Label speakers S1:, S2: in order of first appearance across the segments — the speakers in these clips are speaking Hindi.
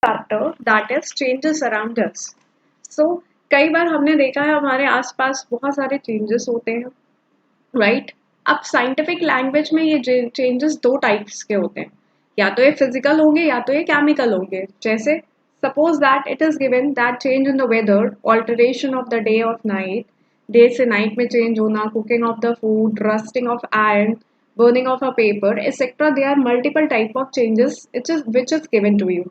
S1: factor that is changes around us. So कई बार हमने देखा है हमारे आसपास बहुत सारे चेंजेस होते हैं, राइट? अब साइंटिफिक लैंग्वेज में ये चेंजेस दो टाइप्स के होते हैं, या तो ये फिजिकल होंगे या तो ये केमिकल होंगे। जैसे suppose that it is given that change in the weather, alteration of the day of night, day से नाइट में चेंज होना, cooking of the food, rusting of iron, burning of a paper, etc. There are multiple type of changes which is given to you.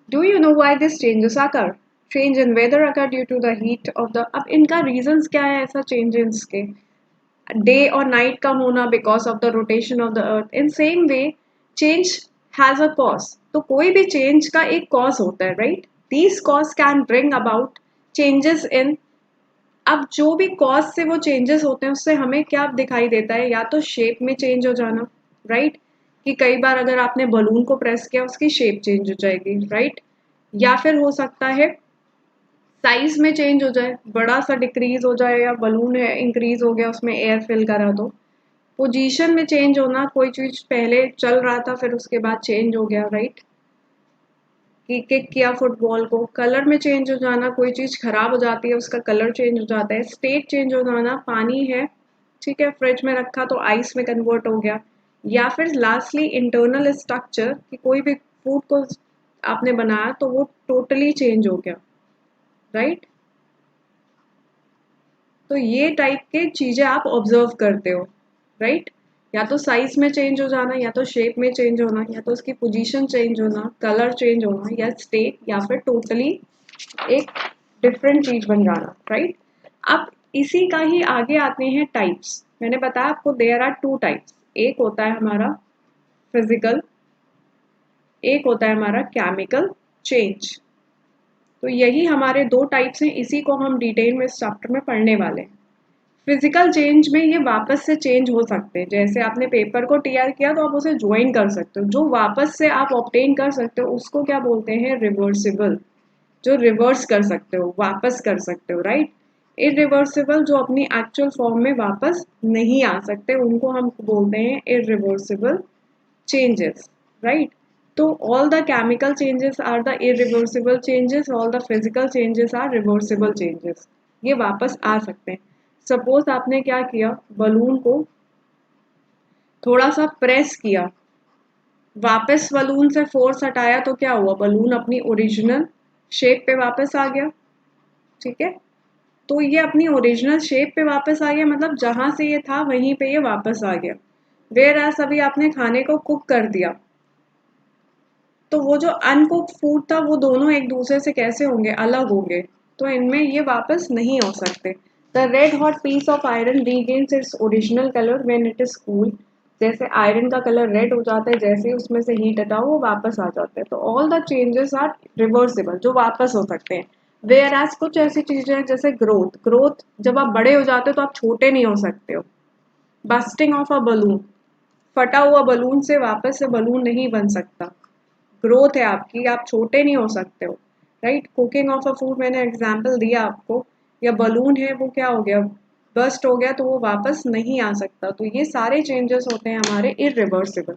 S1: Do you know why these changes occur? Change in weather occur due to the heat of the, अब इनका reasons क्या है ऐसा changes के? डे और नाइट का होना because of the rotation of the earth. In same way change has a cause, तो कोई भी चेंज का एक कॉज होता है, right? These cause can bring about changes in, अब जो भी कॉज से वो चेंजेस होते हैं उससे हमें क्या दिखाई देता है, या तो शेप में चेंज हो जाना, राइट? कि कई बार अगर आपने बलून को प्रेस किया उसकी शेप चेंज हो जाएगी, राइट? या फिर हो सकता है साइज में चेंज हो जाए, बड़ा सा डिक्रीज हो जाए, या बलून है इंक्रीज हो गया उसमें एयर फिल करा तो। पोजीशन में चेंज होना, कोई चीज पहले चल रहा था फिर उसके बाद चेंज हो गया, राइट? कि किक किया फुटबॉल को। कलर में चेंज हो जाना, कोई चीज खराब हो जाती है उसका कलर चेंज हो जाता है। स्टेट चेंज हो जाना, पानी है, ठीक है, फ्रिज में रखा तो आइस में कन्वर्ट हो गया। या फिर लास्टली इंटरनल स्ट्रक्चर, कि कोई भी फूड को आपने बनाया तो वो टोटली चेंज हो गया, राइट? तो ये टाइप के चीजें आप ऑब्जर्व करते हो, राइट? या तो साइज में चेंज हो जाना, या तो शेप में चेंज होना, या तो उसकी पोजीशन चेंज होना, कलर चेंज होना, या स्टेट, या फिर टोटली एक डिफरेंट चीज बन जाना, राइट? अब इसी का ही आगे आते हैं टाइप्स। मैंने बताया आपको देयर आर टू टाइप्स, एक होता है हमारा फिजिकल, एक होता है हमारा केमिकल चेंज। तो यही हमारे दो टाइप्स हैं, इसी को हम डिटेल में इस चैप्टर में पढ़ने वाले हैं। फिजिकल चेंज में ये वापस से चेंज हो सकते हैं, जैसे आपने पेपर को टीयर किया तो आप उसे ज्वाइन कर सकते हो, जो वापस से आप ऑब्टेन कर सकते हो उसको क्या बोलते हैं? रिवर्सिबल। जो रिवर्स कर सकते हो, वापस कर सकते हो, राइट? इरिवर्सिबल जो अपनी एक्चुअल फॉर्म में वापस नहीं आ सकते उनको हम बोलते हैं irreversible changes, right? So all the chemical changes are the irreversible changes, all the physical changes are reversible changes. ये वापस आ सकते हैं। सपोज आपने क्या किया, बलून को थोड़ा सा प्रेस किया, वापस बलून से फोर्स हटाया तो क्या हुआ? बलून अपनी ओरिजिनल शेप पे वापस आ गया, ठीक है? तो ये अपनी ओरिजिनल शेप पे वापस आ गया, मतलब जहां से ये था वहीं पे ये वापस आ गया। वेयर एज अभी आपने खाने को कुक कर दिया तो वो जो अनकुक फूड था वो दोनों एक दूसरे से कैसे होंगे? अलग होंगे, तो इनमें ये वापस नहीं हो सकते। The red hot piece of iron regains its original colour when it is cool, जैसे आयरन का कलर रेड हो जाता है जैसे ही उसमें से हीट हटाओ वो वापस आ जाते हैं। तो all the changes are reversible, जो वापस हो सकते हैं। वेयर एज कुछ ऐसी चीजें हैं जैसे ग्रोथ, ग्रोथ जब आप बड़े हो जाते हो तो आप छोटे नहीं हो सकते हो। बस्टिंग ऑफ अ बलून, फटा हुआ बलून से वापस से बलून नहीं बन सकता। ग्रोथ है आपकी, आप छोटे नहीं हो सकते हो, right? Cooking of a food मैंने एग्जांपल दिया आपको, या बलून है वो क्या हो गया? बस्ट हो गया तो वो वापस नहीं आ सकता। तो ये सारे चेंजेस होते हैं हमारे इरिवर्सिबल।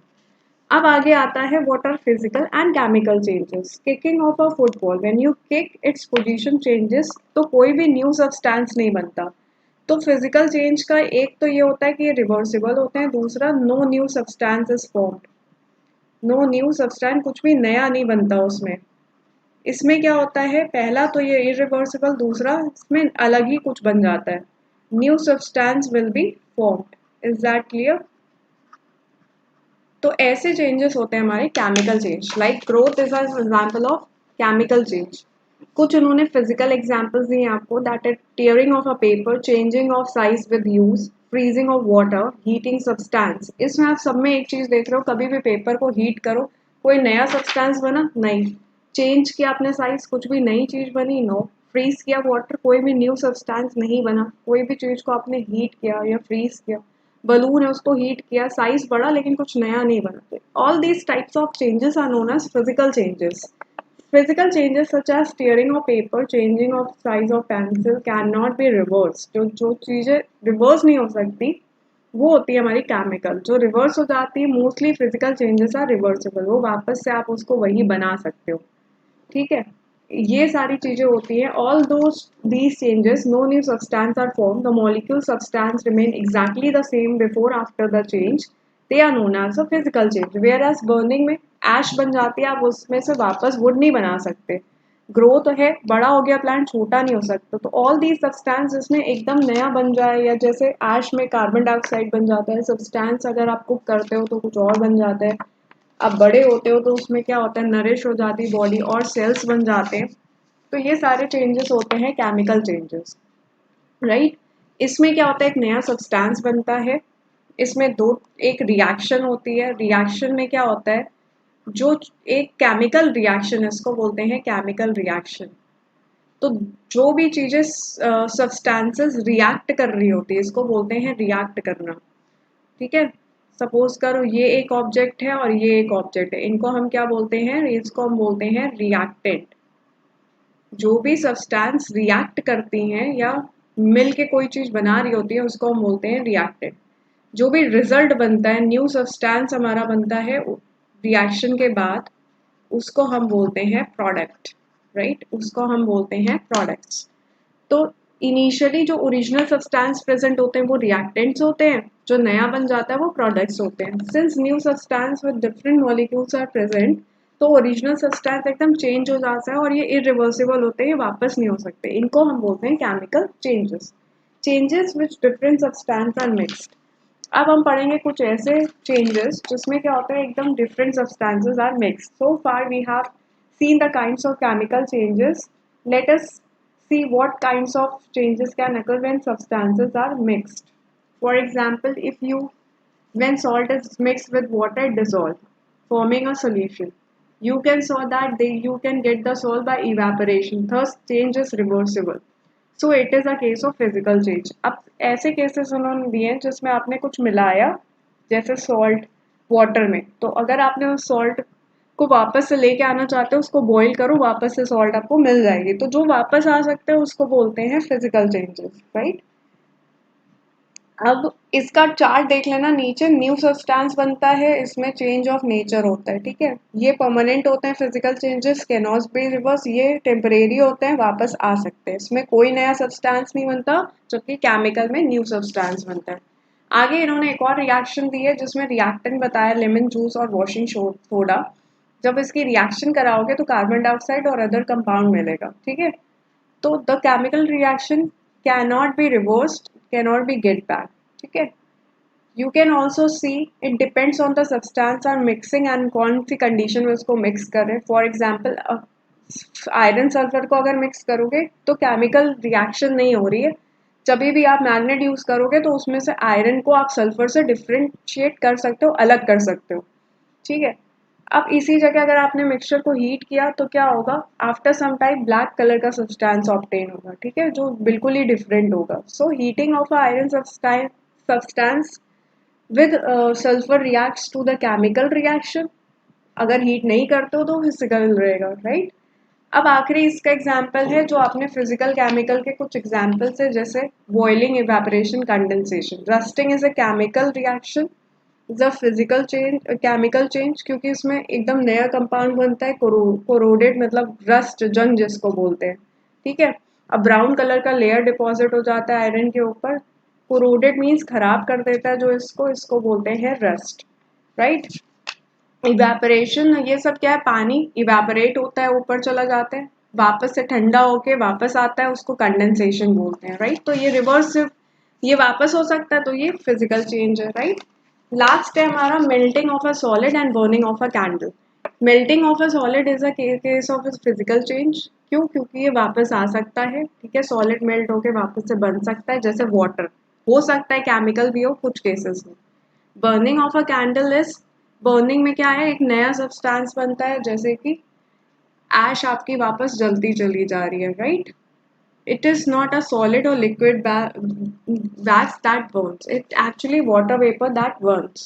S1: अब आगे आता है what are physical and chemical changes. Kicking of a football, when you kick its position changes, तो कोई भी न्यू सब्सटेंस नहीं बनता। तो फिजिकल चेंज का एक तो ये होता है कि ये रिवर्सिबल होते हैं, दूसरा no new substance is formed, no new substance, कुछ भी नया नहीं बनता उसमें। इसमें क्या होता है? पहला तो ये इरिवर्सिबल, दूसरा इसमें अलग ही कुछ बन जाता है। New substance will be formed, is that clear? तो ऐसे चेंजेस होते हैं हमारे chemical change, like growth is an example of chemical change. कुछ उन्होंने फिजिकल एग्जांपल्स दिए आपको, that is tearing of a paper, changing of size with use, freezing of water, heating substance. इसमें आप सब में एक चीज देख रहे हो, कभी भी पेपर को हीट करो कोई नया सब्सटेंस बना? नहीं। चेंज किया आपने साइज, कुछ भी नई चीज बनी? नो। फ्रीज किया वाटर, कोई भी न्यू सब्सटेंस नहीं बना। कोई भी चीज को आपने हीट किया या फ्रीज किया, बलून है उसको हीट किया, साइज बढ़ा लेकिन कुछ नया नहीं बना। All these types of changes are known as physical changes. Physical changes such as tearing of paper, changing of size of pencil cannot be reversed. जो चीजें रिवर्स नहीं हो सकती वो होती है हमारी केमिकल। जो रिवर्स हो जाती है mostly physical changes are reversible, वो वापस से आप उसको वही बना सकते हो। ठीक है, ये सारी चीजें होती हैं. All those these changes, no new substance are formed. The molecule substance remain exactly the same before after the change. They are known as a physical change. Whereas burning में ash बन जाती है, आप उसमें से वापस wood नहीं बना सकते. ग्रोथ है, बड़ा हो गया प्लांट, छोटा नहीं हो सकता. तो ऑल दी सब्सटेंस जिसमें एकदम नया बन जाए, या जैसे ऐश में कार्बन डाइऑक्साइड बन जाता है, सब्सटेंस अगर आप कुक करते हो तो कुछ और बन जाता है, अब बड़े होते हो तो उसमें क्या होता है, नरिश हो जाती बॉडी और सेल्स बन जाते हैं. तो ये सारे चेंजेस होते हैं केमिकल चेंजेस, राइट. इसमें क्या होता है, एक नया सब्सटेंस बनता है. इसमें दो, एक रिएक्शन होती है. रिएक्शन में क्या होता है, जो एक केमिकल रिएक्शन है, इसको बोलते हैं केमिकल रिएक्शन. तो जो भी चीजें सब्सटेंसेस रिएक्ट कर रही होती है, इसको बोलते हैं रिएक्ट करना. ठीक है, सपोज करो ये एक ऑब्जेक्ट है और ये एक ऑब्जेक्ट है, इनको हम क्या बोलते हैं, इसको हम बोलते हैं रिएक्टेंट. जो भी सब्सटेंस रिएक्ट करती हैं या मिल के कोई चीज बना रही होती है, उसको हम बोलते हैं रिएक्टेंट. जो भी रिजल्ट बनता है, न्यू सब्सटेंस हमारा बनता है रिएक्शन के बाद, उसको हम बोलते हैं प्रोडक्ट, राइट. उसको हम बोलते हैं प्रोडक्ट्स. तो इनिशियली जो ओरिजिनल सब्सटेंस प्रेजेंट होते हैं वो रिएक्टेंट्स होते हैं, जो नया बन जाता है वो प्रोडक्ट्स होते हैं. Since new substance with different molecules are present, तो ओरिजिनल सब्सटेंस एकदम चेंज हो जाता है और ये इरिवर्सिबल होते हैं, वापस नहीं हो सकते. इनको हम बोलते हैं chemical changes. Changes which different substance are mixed. अब हम पढ़ेंगे कुछ ऐसे चेंजेस जिसमें क्या होता है, एकदम different substances are mixed. So far we have seen the kinds of chemical changes. Let us see what kinds of changes can occur when substances are mixed. For example, when salt is mixed with water, it dissolves, forming a solution. You can saw that you can get the salt by evaporation. Thus, change is reversible. So it is a case of physical change. अब ऐसे केसेस उन्होंने दिए हैं जिसमें आपने कुछ मिलाया, जैसे सॉल्ट वाटर में, तो अगर आपने उस सॉल्ट को वापस से लेके आना चाहते हो, उसको बॉईल करो, वापस से सॉल्ट आपको मिल जाएगी. तो जो वापस आ सकते हैं उसको बोलते हैं फिजिकल चेंजेस, राइट. अब इसका चार्ट देख लेना, नीचे न्यू सब्सटेंस बनता है, इसमें चेंज ऑफ नेचर होता है. ठीक है, ये परमानेंट होते हैं physical changes, can not be reverse. ये टेम्परेरी होते हैं, वापस आ सकते हैं. इसमें कोई नया सब्सटेंस नहीं बनता, जबकि केमिकल में न्यू सब्सटेंस बनता है. आगे इन्होंने एक और रिएक्शन दी है जिसमें रिएक्टेंट बताया लेमन जूस और वॉशिंग सोडा. जब इसकी रिएक्शन कराओगे तो कार्बन डाइऑक्साइड और अदर कंपाउंड मिलेगा. ठीक है, तो the chemical reaction can not be reversed, can not be get back. ठीक है, you can also see it depends on the substance are mixing and कौन सी कंडीशन में उसको मिक्स करें. फॉर एग्जाम्पल, आयरन सल्फर को अगर मिक्स करोगे तो केमिकल रिएक्शन नहीं हो रही है. जब भी आप मैग्नेट यूज करोगे तो उसमें से आयरन को आप सल्फर से डिफ्रेंशिएट कर सकते हो, अलग कर सकते हो. ठीक है, अब इसी जगह अगर आपने मिक्सचर को हीट किया तो क्या होगा, after some time black colour का सब्सटेंस ऑब्टेन होगा. ठीक है, जो बिल्कुल ही डिफरेंट होगा. So heating of iron substance with sulphur reacts to the chemical reaction. अगर हीट नहीं करते हो तो फिजिकल रहेगा, राइट. अब आखिरी इसका एग्जाम्पल है जो आपने फिजिकल केमिकल के कुछ एग्जाम्पल्स है, जैसे boiling, evaporation, condensation. Rusting is a chemical reaction, the physical change, chemical change, क्योंकि इसमें एकदम नया कंपाउंड बनता है. कोरोडेड मतलब रस्ट, जंग जिसको बोलते हैं. ठीक है, अब ब्राउन कलर का लेयर डिपॉजिट हो जाता है आयरन के ऊपर. कोरोडेड मीन्स खराब कर देता है जो इसको बोलते हैं रस्ट, राइट. इवेपोरेशन, ये सब क्या है, पानी इवेपोरेट होता है, ऊपर चला जाता है, वापस से ठंडा होके वापस आता है, उसको कंडेंसेशन बोलते हैं, राइट. तो ये रिवर्स, ये वापस हो सकता है, तो ये फिजिकल चेंज है, राइट. लास्ट है हमारा melting of a solid and burning of a candle. Melting of a solid is a case of physical change. क्यों, क्योंकि ये वापस आ सकता है. ठीक है, सॉलिड मेल्ट होके वापस से बन सकता है, जैसे वाटर हो सकता है, केमिकल भी हो कुछ केसेस में. Burning of a candle is, burning में क्या है, एक नया सब्सटेंस बनता है, जैसे कि ऐश आपकी वापस जलती चली जा रही है, right. It is not a solid और liquid wax that burns. It actually water vapor that burns.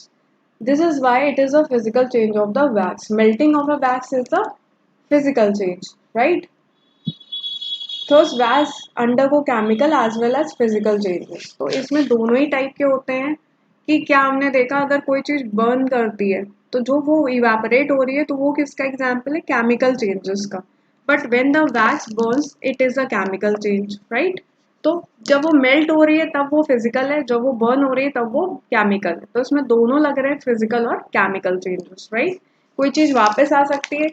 S1: This is why it is a physical change of the wax. Melting of a wax is a physical change, right? Thus wax undergo chemical as well as physical changes. तो इसमें दोनों ही टाइप के होते हैं. कि क्या हमने देखा, अगर कोई चीज़ बर्न करती है तो जो वो इवेपोरेट हो रही है, तो वो किसका एग्जाम्पल है, केमिकल चेंजेस का. But when the wax Burns it is a chemical change, right? तो जब वो मेल्ट हो रही है तब वो फिजिकल है, जब वो बर्न हो रही है तब वो केमिकल है। तो इसमें दोनों लग रहे हैं, फिजिकल और केमिकल चेंजेस, राइट? कोई चीज वापस आ सकती है,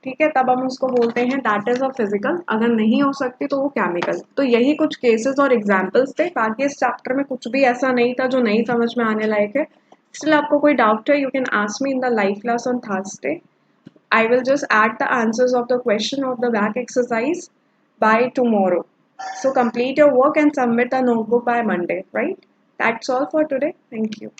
S1: ठीक है, तब हम उसको बोलते हैं दैट इज अ फिजिकल, अगर नहीं हो सकती तो वो केमिकल। तो यही कुछ केसेस और एग्जांपल्स थे, बाकी इस चैप्टर में कुछ भी ऐसा नहीं था जो नहीं समझ में आने लायक है। स्टिल आपको कोई डाउट है, you can ask me in the live class on Thursday. I will just add the answers of the question of the back exercise by tomorrow. So complete your work and submit the notebook by Monday, right? That's all for today. Thank you.